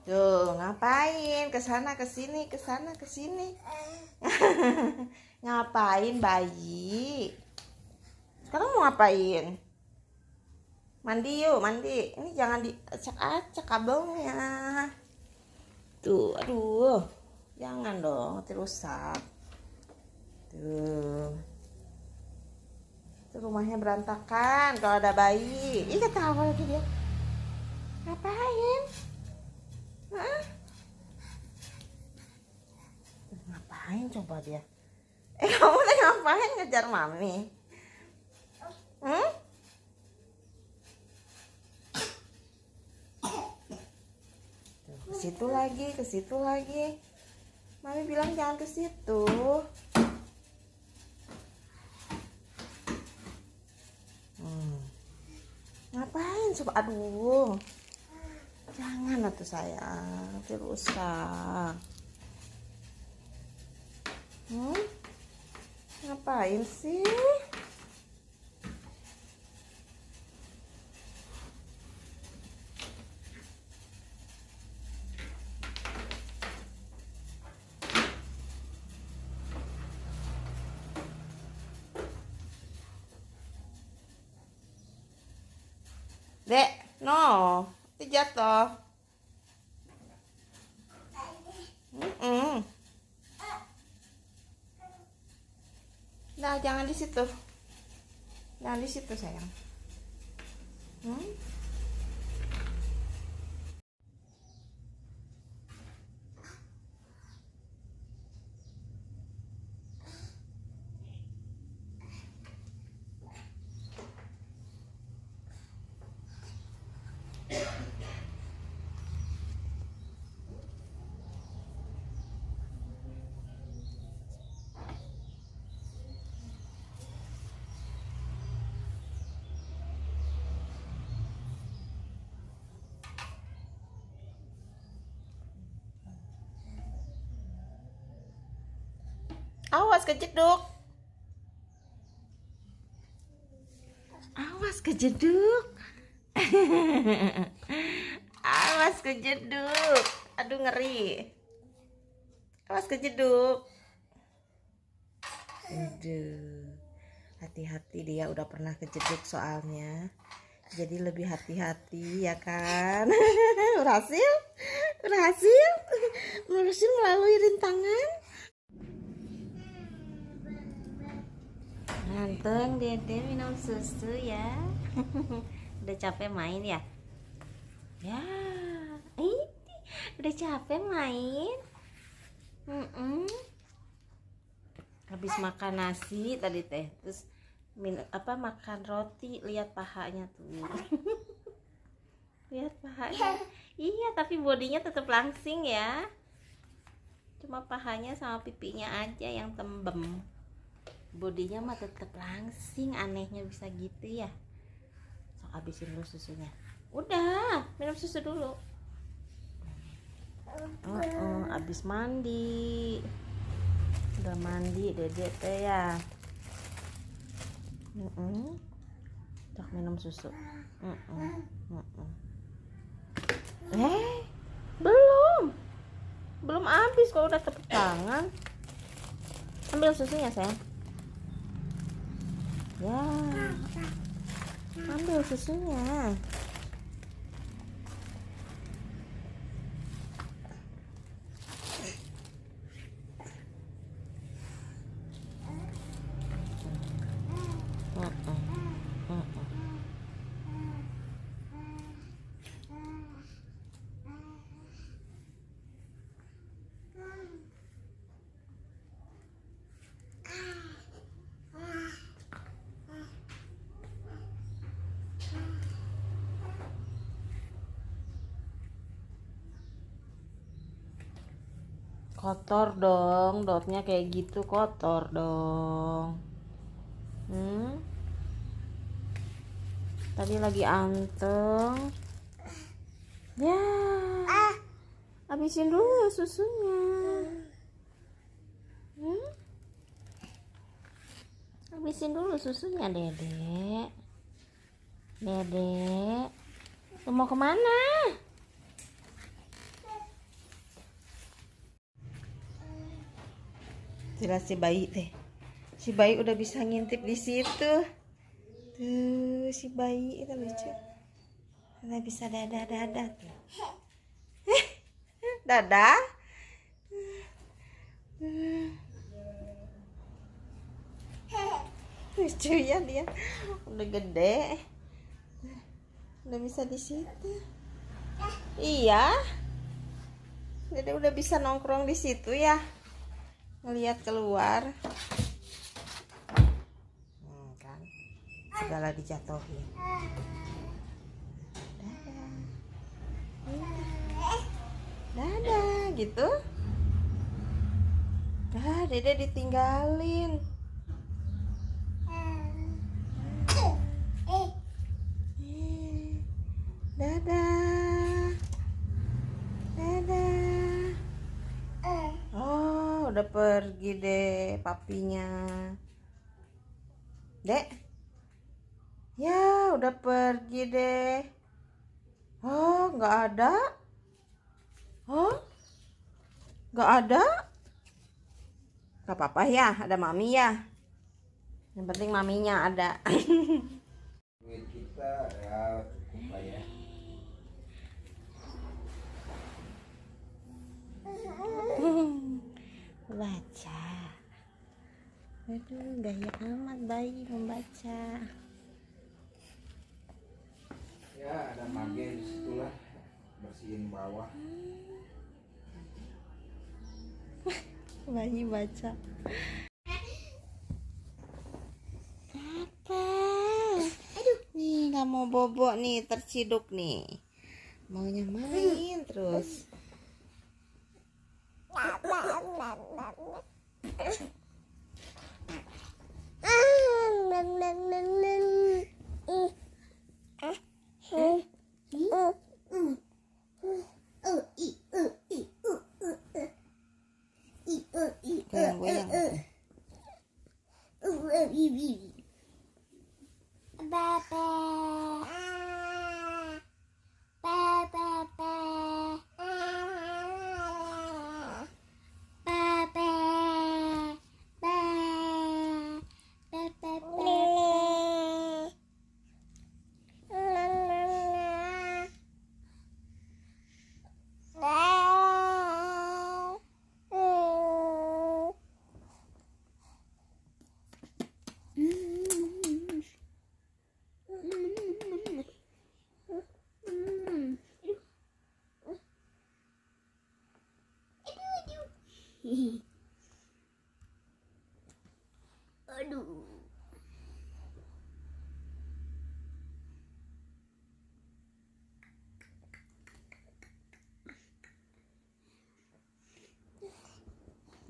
Tuh, ngapain? Kesana kesini, kesana kesini. Ngapain bayi? Sekarang mau ngapain? Mandi yuk, mandi. Ini jangan diacak-acak kabelnya. Tuh, aduh. Jangan dong, nanti rusak. Tuh. Itu rumahnya berantakan kalau ada bayi. Ih, ketawa lagi dia. Ngapain? Hah? Ngapain coba dia? Kamu teh ngapain ngejar mami? Ke situ lagi, ke situ lagi. Mami bilang jangan ke situ. Ngapain coba? Aduh. Jangan atuh sayang, nanti rusak. Ngapain sih? Dek, no, itu jatuh. Nah, jangan di situ. Jangan di situ sayang. Awas kejeduk. Awas kejeduk. Awas kejeduk. Aduh, ngeri. Awas kejeduk. Aduh. Hati-hati, dia udah pernah kejeduk soalnya. Jadi lebih hati-hati ya kan. Berhasil? Berhasil? Berhasil melalui rintangan. Ganteng Dede minum susu ya. Udah capek main ya? Ya, udah capek main. Habis makan nasi tadi teh, terus makan roti, lihat pahanya tuh. Lihat pahanya. Iya, tapi bodinya tetap langsing ya. Cuma pahanya sama pipinya aja yang tembem. Bodinya mah tetap langsing, anehnya bisa gitu ya. So, habisin dulu susunya. Udah, minum susu dulu. Abis mandi. Udah mandi Dede teh ya. Cok minum susu. Belum habis kok udah tepuk tangan. Ambil susunya sayang. Ya, ambil susunya. Kotor dong, dotnya kayak gitu kotor dong. Tadi lagi anteng. Ya, habisin dulu susunya. Habisin dulu susunya Dede. Dede, lu mau kemana? Lihat si bayi teh. Si bayi udah bisa ngintip di situ. Tuh, si bayi itu lucu. Udah bisa dadah tuh. Dadah. Lucu ya dia. Udah gede. Udah bisa di situ. Iya. Dede udah bisa nongkrong di situ ya. Ngelihat keluar. Kan. Segala dijatuhin. Dadah gitu. Dede ditinggalin. Dadah. Dadah. Oh, udah pergi deh papinya. Dek. Ya, udah pergi deh. Oh, nggak ada. Oh, nggak ada. Gak apa-apa ya, ada mami ya. Yang penting maminya ada. Duit kita ya cukup lah ya. Baca. Aduh, gaya amat bayi membaca. Ya ada mage di situlah, bersihin bawah. Bayi baca. Apa? Aduh, nih nggak mau bobo nih, terciduk nih. Maunya main terus. Goyang-goyang. Aduh.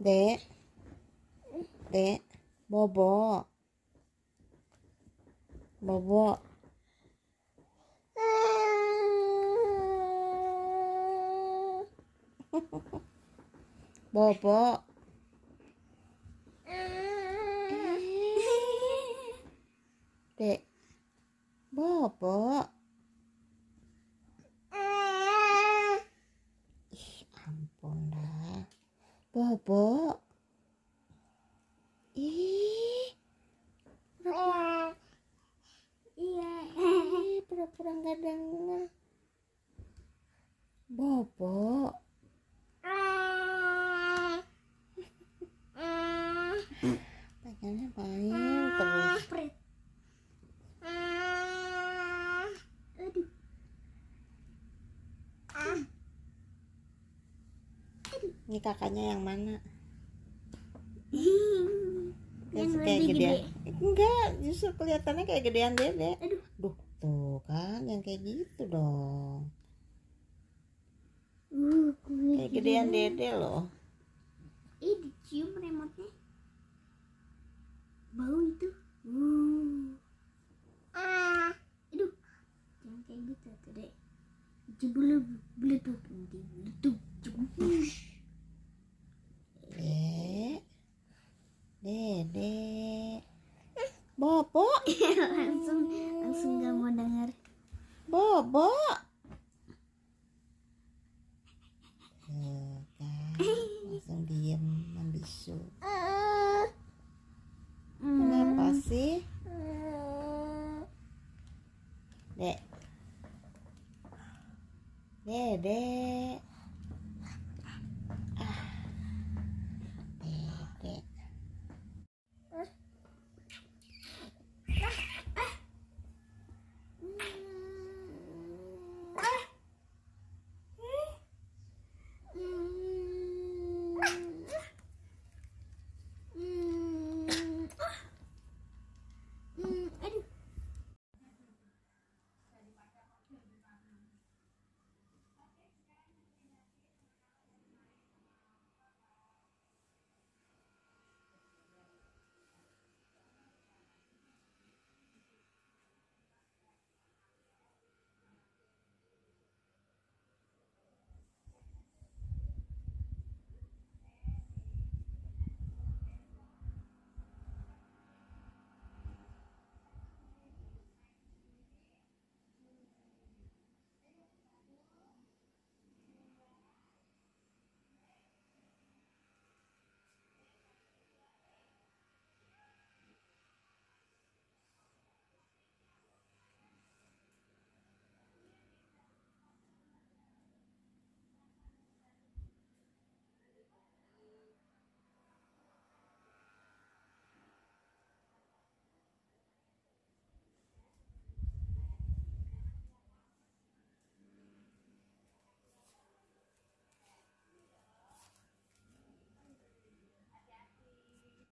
Dek. Dek, bobo. Bobo. Bobo. Dek. Bobo. Ih, ampun dah. Bobo. Ih. Pura-pura nggak dengar. Bobo. Pengennya main terus. Ini kakaknya yang mana? Yang Kayak lebih gedean. gede. Enggak, justru kelihatannya kayak gedean Dede. Aduh. Duh, tuh kan yang kayak gitu dong. Kayak gedean Dede loh. Dicium remote-nya. Bau itu. Aduh. Jangan kayak gitu tuh, Dek. Jebul beletuk. Dek. Dede. Bobo. langsung gak mau dengar. Bobo. Tuh kan, langsung diem membisu. Dedek.